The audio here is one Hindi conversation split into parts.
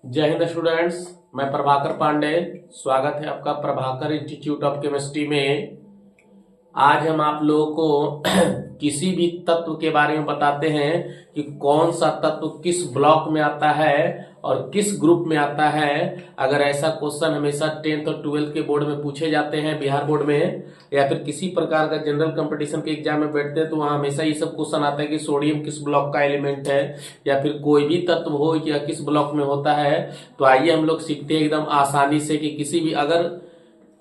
जय हिंद स्टूडेंट्स। मैं प्रभाकर पांडे। स्वागत है आपका प्रभाकर इंस्टीट्यूट ऑफ केमिस्ट्री में। आज हम आप लोगों को किसी भी तत्व के बारे में बताते हैं कि कौन सा तत्व किस ब्लॉक में आता है और किस ग्रुप में आता है। अगर ऐसा क्वेश्चन हमेशा 10th और 12th के बोर्ड में पूछे जाते हैं, बिहार बोर्ड में, या फिर किसी प्रकार का जनरल कंपटीशन के एग्जाम में बैठते हैं, तो वहां हमेशा ये सब क्वेश्चन आता है कि सोडियम किस ब्लॉक का एलिमेंट है, या फिर कोई भी तत्व हो या किस ब्लॉक में होता है। तो आइए हम लोग सीखते हैं एकदम आसानी से कि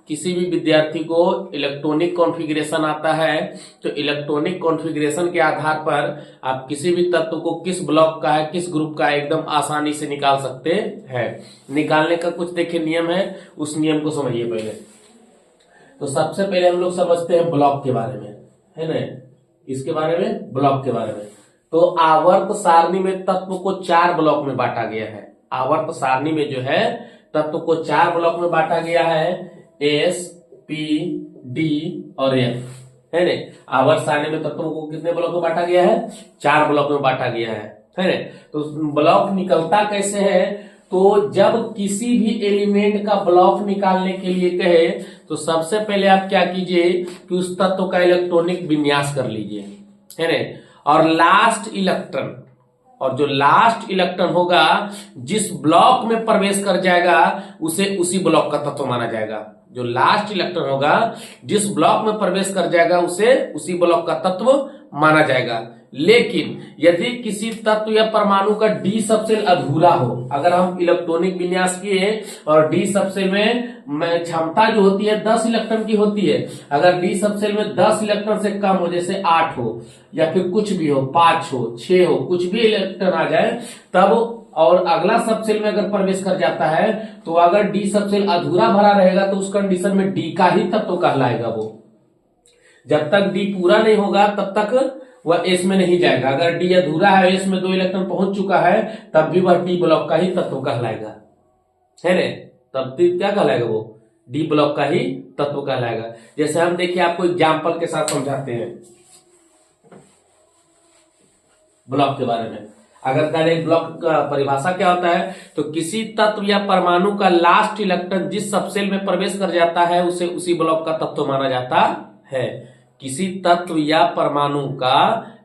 किसी भी विद्यार्थी को इलेक्ट्रॉनिक कॉन्फ़िगरेशन आता है तो इलेक्ट्रॉनिक कॉन्फ़िगरेशन के आधार पर आप किसी भी तत्व को किस ब्लॉक का है, किस ग्रुप का है, एकदम आसानी से निकाल सकते हैं। निकालने का कुछ देखिए नियम है, उस नियम को समझिए पहले। तो सबसे पहले हम लोग समझते हैं ब्लॉक के बारे में, है ना। इसके बारे में, ब्लॉक के बारे में। तो आवर्त सारणी में तत्व को 4 ब्लॉक में बांटा गया है। आवर्त सारणी में जो है तत्व को 4 ब्लॉक में बांटा गया है, एस, पी, डी और एफ, है ना। आवर्त सारणी में तत्वों को कितने ब्लॉक में बांटा गया है? 4 ब्लॉक में बांटा गया है ना। तो ब्लॉक निकलता कैसे है? तो जब किसी भी एलिमेंट का ब्लॉक निकालने के लिए कहे तो सबसे पहले आप क्या कीजिए कि उस तत्व का इलेक्ट्रॉनिक विन्यास कर लीजिए, है ना। और लास्ट इलेक्ट्रॉन, और जो लास्ट इलेक्ट्रॉन होगा जिस ब्लॉक में प्रवेश कर जाएगा उसे उसी ब्लॉक का तत्व माना जाएगा। जो लास्ट इलेक्ट्रॉन होगा जिस ब्लॉक में प्रवेश कर जाएगा उसे उसी ब्लॉक का तत्व माना जाएगा। लेकिन यदि किसी तत्व या परमाणु का डी सबसेल अधूरा हो, अगर हम इलेक्ट्रॉनिक विन्यास किए और डी सबसेल में क्षमता जो होती है 10 इलेक्ट्रॉन की होती है, अगर डी सबसेल में 10 इलेक्ट्रॉन से कम हो, जैसे 8 हो या फिर कुछ भी हो, 5 हो, 6 हो, कुछ भी इलेक्ट्रॉन आ जाए तब, और अगला सबसेल में अगर प्रवेश कर जाता है तो अगर डी सबसेल अधूरा भरा रहेगा तो उस कंडीशन में डी का ही तत्व कहलाएगा वो। जब तक डी पूरा नहीं होगा तब तक वह एस में नहीं जाएगा। अगर डी अधूरा है, एस में 2 इलेक्ट्रॉन पहुंच चुका है, तब भी वह डी ब्लॉक का ही तत्व कहलाएगा, है ना। तब भी क्या कहलाएगा? वो डी ब्लॉक का ही तत्व कहलाएगा। जैसे हम देखिए आपको एग्जाम्पल के साथ समझाते हैं ब्लॉक के बारे में। अगर कहें ब्लॉक का परिभाषा क्या होता है, तो किसी तत्व या परमाणु का लास्ट इलेक्ट्रॉन जिस सबसेल में प्रवेश कर जाता है उसे उसी ब्लॉक का तत्व माना जाता है। किसी तत्व या परमाणु का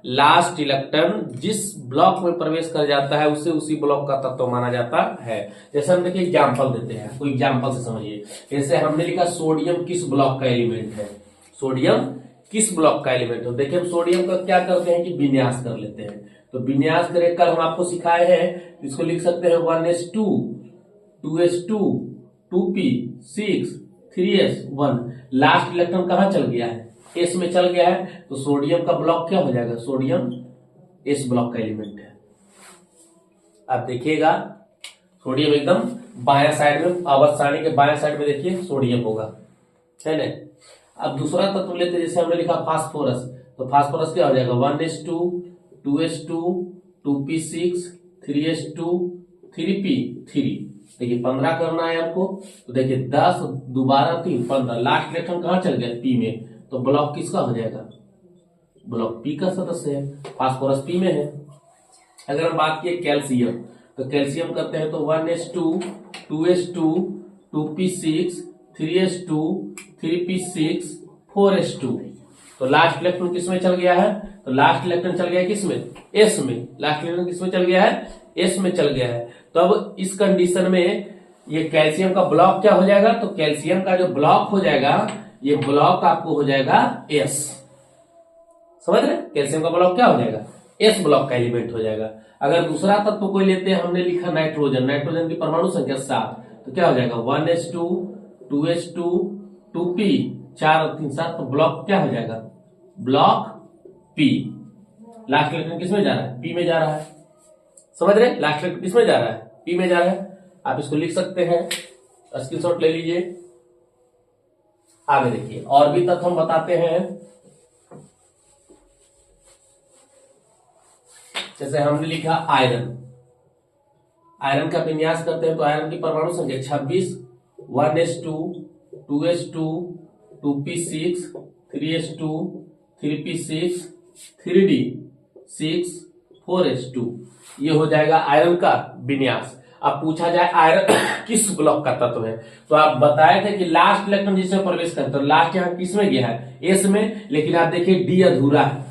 लास्ट इलेक्ट्रॉन जिस ब्लॉक में प्रवेश कर जाता है उसे उसी ब्लॉक का तत्व माना जाता है। जैसे हम देखिए एग्जाम्पल देते हैं, कोई एग्जाम्पल से समझिए। जैसे हमने लिखा सोडियम किस ब्लॉक का एलिमेंट है, सोडियम किस ब्लॉक का एलिमेंट है। देखिए हम सोडियम का क्या करते हैं कि विन्यास कर लेते हैं। तो विन्यास करें, कल हम आपको सिखाए हैं, इसको लिख सकते हैं 1s2 2s2 2p6 3s1। Last electron कहां चल गया है? एस में चल गया है। तो सोडियम का ब्लॉक क्या हो जाएगा? सोडियम एस ब्लॉक का एलिमेंट है। आप देखिएगा सोडियम एकदम बायां साइड में, आवर्त सारणी के बायां साइड में देखिए सोडियम होगा, है ना। अब दूसरा तत्व लेते हैं, जैसे हमने लिखा फास्फोरस। तो फास्फोरस क्या हो जाएगा? 1s2 2s2 2p6 3s2 3p3। देखिए 15 करना है आपको। तो देखिए 10 दोबारा 3 15, लास्ट इलेक्ट्रॉन कहां चल गया? पी में। तो ब्लॉक किसका हो जाएगा? ब्लॉक पी का सदस्य है, फास्फोरस पी में है। अगर हम बात किए कैल्शियम, तो कैल्शियम करते हैं तो 1s2 2s2 2p6 3s2 3p6 4s2। तो लास्ट इलेक्ट्रॉन किसमें चल गया है? तो लास्ट इलेक्ट्रॉन चल गया है किसमें? एस में। लास्ट इलेक्ट्रॉन किसमें चल गया है? एस में चल गया है। तो अब इस कंडीशन में ये कैल्शियम का ब्लॉक क्या हो जाएगा? तो कैल्शियम का जो ब्लॉक हो जाएगा, ये ब्लॉक आपको हो जाएगा एस। समझ रहे? कैल्शियम का ब्लॉक क्या हो जाएगा? एस ब्लॉक का एलिमेंट हो जाएगा। अगर दूसरा तत्व कोई लेते हैं, हमने लिखा नाइट्रोजन। नाइट्रोजन की परमाणु संख्या 7। तो क्या हो जाएगा? 1s2 2s2 2p 4 और 3 7। तो ब्लॉक क्या हो जाएगा? Block P. लास्ट इलेक्ट्रॉन किसमें जा रहा है? पी में जा रहा है। समझ रहे? लास्ट इलेक्ट्रॉन किसमें जा रहा है? पी में जा रहा है। आप इसको लिख सकते हैं, स्क्रीनशॉट ले लीजिए। आगे देखिए और भी तत्व हम बताते हैं। जैसे हमने लिखा आयरन। आयरन का विन्यास करते हैं तो आयरन की परमाणु संख्या 26, 1s2 2s2 2p6 3s2 3p6 3d6 4s2। ये हो जाएगा आयरन का विन्यास। अब पूछा जाए आयरन किस ब्लॉक का तत्व है, तो आप बताए थे कि लास्ट इलेक्ट्रॉन जिसमें प्रवेश करता है, लास्ट यहाँ किस में गया है, एस में, लेकिन आप देखिए डी अधूरा है।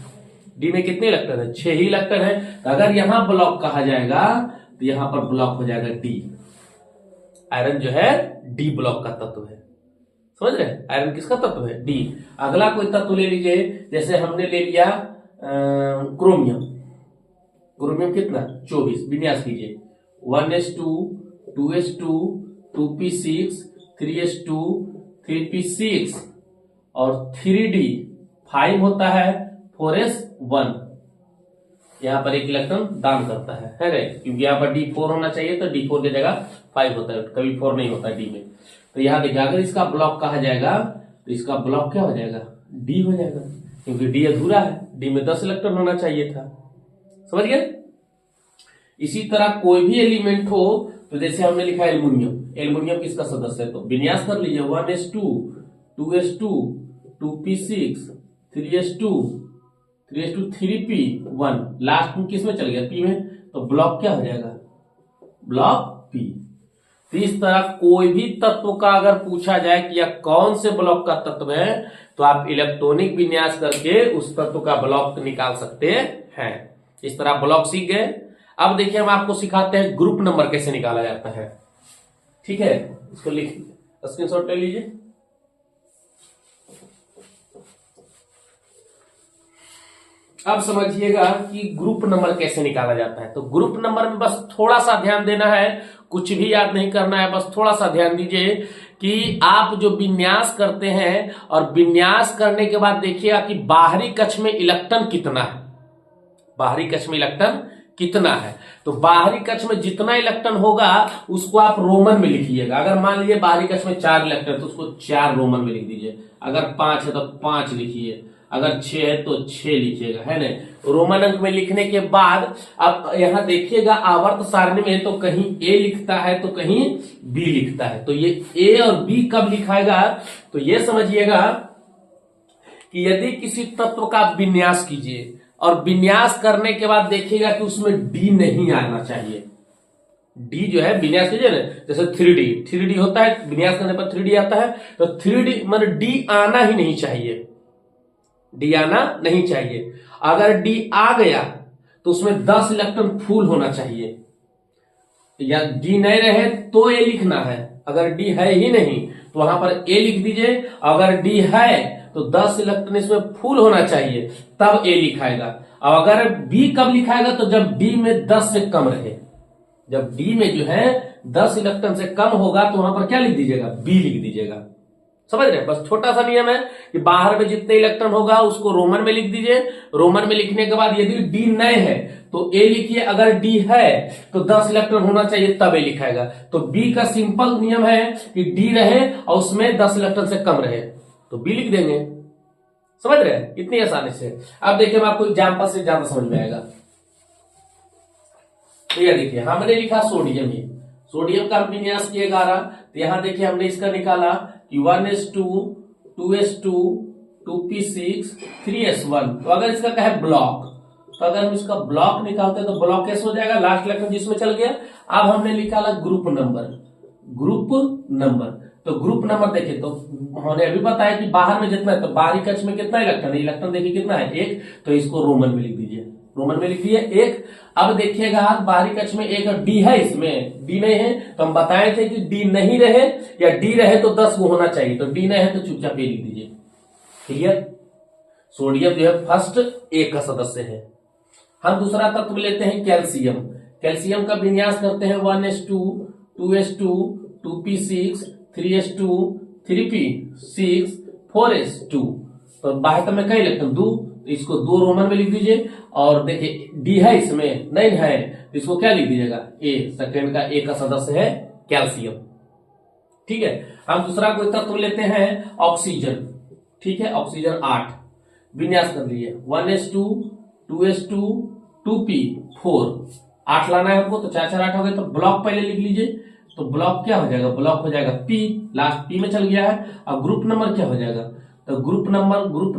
डी में कितने इलेक्ट्रॉन है, 6 ही इलेक्ट्रॉन है। तो अगर यहां ब्लॉक कहा जाएगा तो यहां पर ब्लॉक हो जाएगा डी। आयरन जो है डी ब्लॉक का तत्व है, समझ रहे हैं? आयरन किसका तत्व है, डी। अगला कोई तत्व ले लीजिए, जैसे हमने ले लिया क्रोमियम। क्रोमियम कितना, 24। विन्यास कीजिए 1s2 2s2 2p6 3s2 3p6 और 3d 5 होता है 4s1। यहाँ पर एक इलेक्ट्रॉन दान करता है रे, क्योंकि यहाँ पर D4 होना चाहिए तो D4 की जगह 5 होता है, कभी 4 नहीं होता डी में। तो यहाँ देखिए अगर इसका ब्लॉक कहा जाएगा तो इसका ब्लॉक क्या हो जाएगा, डी हो जाएगा, क्योंकि डी अधूरा है, डी में 10 इलेक्ट्रॉन होना चाहिए था। समझ गए? इसी तरह कोई भी एलिमेंट हो, तो जैसे हमने लिखा एल्युमिनियम, एल्युमिनियम किसका सदस्य है, तो विन्यास कर लीजिए 1s2 2s2 2p6 3s2 3p1, last में किस में चल गया, पी में, तो ब्लॉक क्या हो जाएगा, ब्लॉक पी। तो इस तरह कोई भी तत्व का अगर पूछा जाए कि यह कौन से ब्लॉक का तत्व है, तो आप इलेक्ट्रॉनिक विन्यास करके उस तत्व का ब्लॉक निकाल सकते हैं। इस तरह ब्लॉक सीख गए। अब देखिए हम आपको सिखाते हैं ग्रुप नंबर कैसे निकाला जाता है। ठीक है, इसको लिख स्क्रीनशॉट ले लीजिए। अब समझिएगा कि ग्रुप नंबर कैसे निकाला जाता है। तो ग्रुप नंबर में बस थोड़ा सा ध्यान देना है, कुछ भी याद नहीं करना है, बस थोड़ा सा ध्यान दीजिए कि आप जो विन्यास करते हैं और विन्यास करने के बाद देखिएगा कि बाहरी कक्ष में इलेक्ट्रॉन कितना है, बाहरी कक्ष में इलेक्ट्रॉन कितना है। तो बाहरी कक्ष में जितना इलेक्ट्रॉन होगा उसको आप रोमन में लिखिएगा। अगर मान लीजिए बाहरी कक्ष में 4 इलेक्ट्रॉन तो उसको 4 रोमन में लिख दीजिए, अगर 5 है तो 5 लिखिए, अगर 6 है तो 6 लिखिएगा, है ना। रोमन अंक में लिखने के बाद अब यहां देखिएगा आवर्त सारणी में तो कहीं ए लिखता है तो कहीं बी लिखता है। तो ये ए और बी कब लिखाएगा, तो ये समझिएगा कि यदि किसी तत्व का विन्यास कीजिए और विन्यास करने के बाद देखिएगा कि उसमें डी नहीं आना चाहिए। डी जो है विन्यास कीजिए ना, जैसे 3D होता है, विन्यास करने पर 3D आता है, तो 3D मतलब डी आना ही नहीं चाहिए, डी आना नहीं चाहिए। अगर डी आ गया तो उसमें 10 इलेक्ट्रॉन फुल होना चाहिए, या डी नहीं रहे तो ए लिखना है। अगर डी है ही नहीं तो वहां पर ए लिख दीजिए, अगर डी है तो 10 इलेक्ट्रॉन इसमें फुल होना चाहिए तब ए लिखाएगा। और अगर बी कब लिखाएगा, तो जब डी में 10 से कम रहे, जब डी में जो है 10 इलेक्ट्रॉन से कम होगा तो वहां पर क्या लिख दीजिएगा, बी लिख दीजिएगा। समझ रहे हैं? बस छोटा सा नियम है कि बाहर में जितने इलेक्ट्रॉन होगा उसको रोमन में लिख दीजिए। रोमन में लिखने के बाद यदि डी नए है तो ए लिखिए, अगर डी है तो 10 इलेक्ट्रॉन होना चाहिए तब ए लिखाएगा। तो बी का सिंपल नियम है कि डी रहे और उसमें 10 इलेक्ट्रॉन से कम रहे तो बी लिख देंगे। समझ रहे हैं? इतनी आसानी से। अब देखिए मैं आपको एग्जाम्पल से ज्यादा समझ में आएगा। ये देखिए हमने लिखा सोडियम, ही सोडियम का विन्यास किए 11। तो यहां देखिए हमने इसका निकाला कि 1s2 2s2 2p6 3s1। तो अगर इसका कहे ब्लॉक, तो अगर हम इसका ब्लॉक निकालते हैं तो ब्लॉक कैसे हो जाएगा, लास्ट इलेक्ट्रॉन जिसमें चल गया। अब हमने निकाला ग्रुप नंबर, ग्रुप नंबर। तो ग्रुप नंबर देखिए, तो हमने अभी बताया कि बाहर में जितना है, तो बाहरी कक्ष में कितना इलेक्ट्रॉन है, इलेक्ट्रॉन देखिए कितना है, 1। तो इसको रोमन में लिख दीजिए, रोमन में लिख दिए 1। अब देखिएगा बाहरी कक्ष में एक डी है, इसमें डी नहीं है तो हम बताए थे कि डी नहीं रहे या डी रहे तो 10 वो होना चाहिए, तो डी नहीं है तो चुपचाप ये लिख दीजिए। क्लियर? सोडियम जो है फर्स्ट ए का सदस्य है। हम दूसरा तत्व लेते हैं कैल्शियम। कैल्शियम का विन्यास करते हैं 1s2 2s2 2p6 3s2 3p6 4s2। तो बाहर में कई इलेक्ट्रॉन 2, इसको 2 रोमन में लिख दीजिए। और देखिए डी है इसमें नहीं है तो इसको क्या लिख दीजिएगा, ए। सेकेंड का ए का सदस्य है कैल्शियम। ठीक है, हम दूसरा कोई तत्व लेते हैं ऑक्सीजन। ठीक है, ऑक्सीजन 8 विन्यास कर लिए 1s2 2s2 2p4 8 लाना है हमको, तो 4 4 8 हो गए। तो ब्लॉक पहले लिख लीजिए, तो ब्लॉक क्या हो जाएगा, ब्लॉक हो जाएगा पी, लास्ट पी में चल गया है। अब ग्रुप नंबर क्या हो जाएगा, तो ग्रुप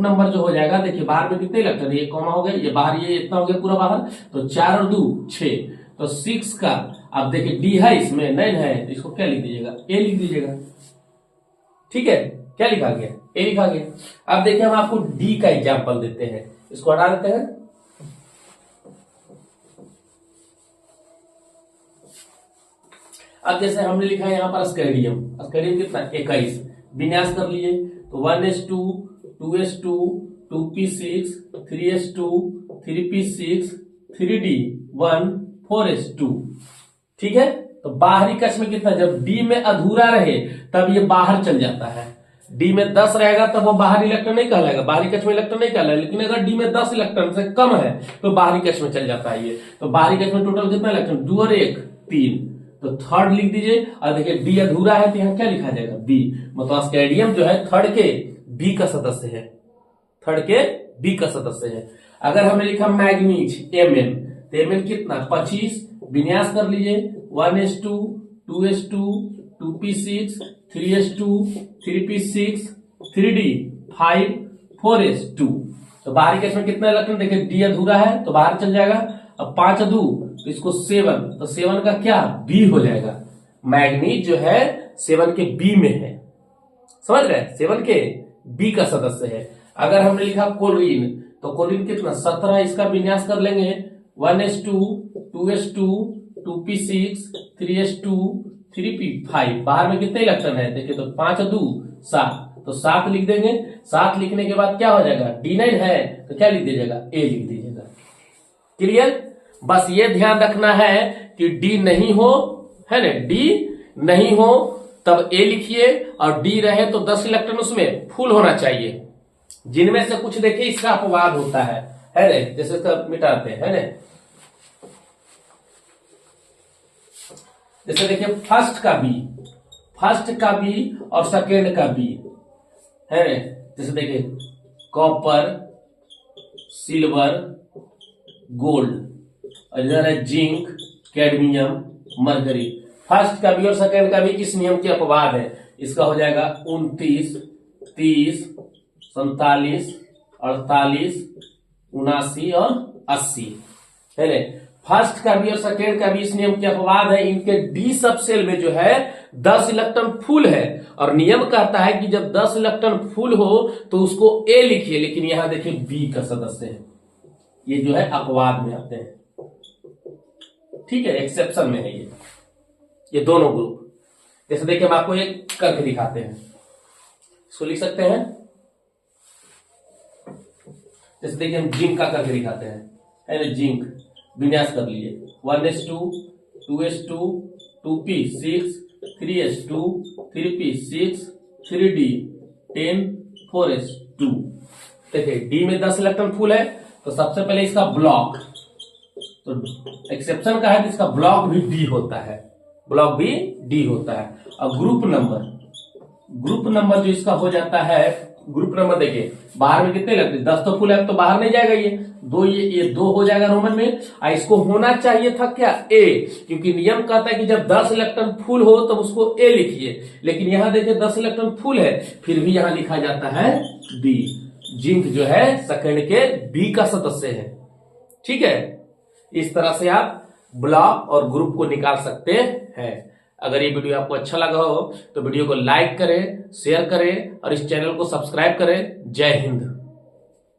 नंबर जो हो जाएगा, देखिए बाहर में कितने इलेक्ट्रॉन, ये कॉमा हो गया, ये बाहर ये इतना हो गया पूरा बाहर, तो 4 और 2 6, तो 6 का अब देखिए डी है इसमें, नहीं है, तो इसको क्या लिख दीजिएगा, ए लिख दीजिएगा। ठीक है, क्या लिखा गया, ए लिखा गया। अब देखिए हम आपको डी का एग्जाम्पल देते हैं, इसको हटा देते हैं। अब जैसे हमने लिखा है यहाँ पर स्केडियम, स्केडियम कितना 21, विन्यास कर लीजिए तो 1s2 2s2 2p6 3s2 3p6 3d1 4s2। ठीक है, तो बाहरी कक्ष में कितना, जब डी में अधूरा रहे तब ये बाहर चल जाता है। डी में 10 रहेगा तब वो बाहरी इलेक्ट्रॉन नहीं कहलाएगा, बाहरी कक्ष में इलेक्ट्रॉन नहीं कहलाएगा। लेकिन अगर डी में 10 इलेक्ट्रॉन से कम है तो बाहरी कक्ष में चल जाता है ये। तो बाहरी कक्ष में टोटल कितना इलेक्ट्रॉन, 2 और 1 3, तो थर्ड लिख दीजिए। और देखिए डी अधूरा है तो यहाँ क्या लिखा जाएगा, बी। मतलब स्केडियम जो है थर्ड के बी का सदस्य है, थर्ड के बी का सदस्य है। अगर हमने लिखा मैग्नीज Mn, तो Mn कितना 25, विन्यास कर लीजिए 1s2 2s2 2p6 3s2 3p6 3d5 4s2। तो बाहरी कक्ष में कितना इलेक्ट्रॉन, देखिए डी अधूरा है तो बाहर चल जाएगा। अब 5 2 तो इसको 7, तो 7 का क्या बी हो जाएगा। मैग्नीज जो है 7 के बी में है, समझ रहे हैं, 7 के बी का सदस्य है। अगर हमने लिखा क्लोरीन, तो क्लोरीन कितना 17, इसका विन्यास कर लेंगे 1s2 2s2 2p6 3s2 3p5। बाहर में कितने इलेक्ट्रॉन है, देखिए तो 5 2 7, तो 7 लिख देंगे। 7 लिखने के बाद क्या हो जाएगा, D9 है तो क्या लिख दीजिएगा, ए लिख दीजिएगा। क्लियर, बस ये ध्यान रखना है कि डी नहीं हो, है ना, डी नहीं हो तब ए लिखिए, और डी रहे तो 10 इलेक्ट्रॉन उसमें फुल होना चाहिए। जिनमें से कुछ देखिए इसका अपवाद होता है ना, जैसे इसका मिटाते हैं, है ना। जैसे देखिए फर्स्ट का बी और सेकेंड का बी है, जैसे देखिए कॉपर सिल्वर गोल्ड, और इधर है जिंक कैडमियम मरकरी। फर्स्ट का भी और सेकेंड का भी इस नियम के अपवाद है। इसका हो जाएगा 29 30 47 48 79 और 80, है ना। फर्स्ट का भी और सेकेंड का भी इस नियम के अपवाद है। इनके डी सब सेल में जो है 10 इलेक्ट्रॉन फुल है, और नियम कहता है कि जब 10 इलेक्ट्रॉन फुल हो तो उसको ए लिखिए। लेकिन यहां देखिए बी का सदस्य है, ये जो है अपवाद में आते हैं, ठीक है, एक्सेप्शन में है ये दोनों ग्रुप। जैसे देखिए हम आपको एक करके दिखाते हैं, इसको लिख सकते हैं। जैसे देखिए हम जिंक का करके दिखाते हैं, है ना, जिंक विन्यास कर लीजिए 1s2 2s2 2p6 3s2 3p6 3d10 4s2। देखिए डी में 10 इलेक्ट्रॉन फुल है, तो सबसे पहले इसका ब्लॉक, तो एक्सेप्शन का है तो इसका ब्लॉक भी डी होता है, ब्लॉक भी डी होता है। और ग्रुप नंबर जो इसका हो जाता है, ग्रुप नंबर देखिए बाहर में कितने लगते, 10 तो फुल है तो बाहर नहीं जाएगा, ये 2 हो जाएगा रोमन में। इसको होना चाहिए था क्या, ए, क्योंकि नियम कहता है कि जब 10 इलेक्ट्रॉन फुल हो तब उसको ए लिखिए। लेकिन यहां देखिए 10 इलेक्ट्रॉन फुल है, फिर भी यहां लिखा जाता है बी। जिंक जो है सेकंड के बी का सदस्य है, ठीक है। इस तरह से आप ब्लॉक और ग्रुप को निकाल सकते हैं। अगर ये वीडियो आपको अच्छा लगा हो तो वीडियो को लाइक करें, शेयर करें और इस चैनल को सब्सक्राइब करें। जय हिंद।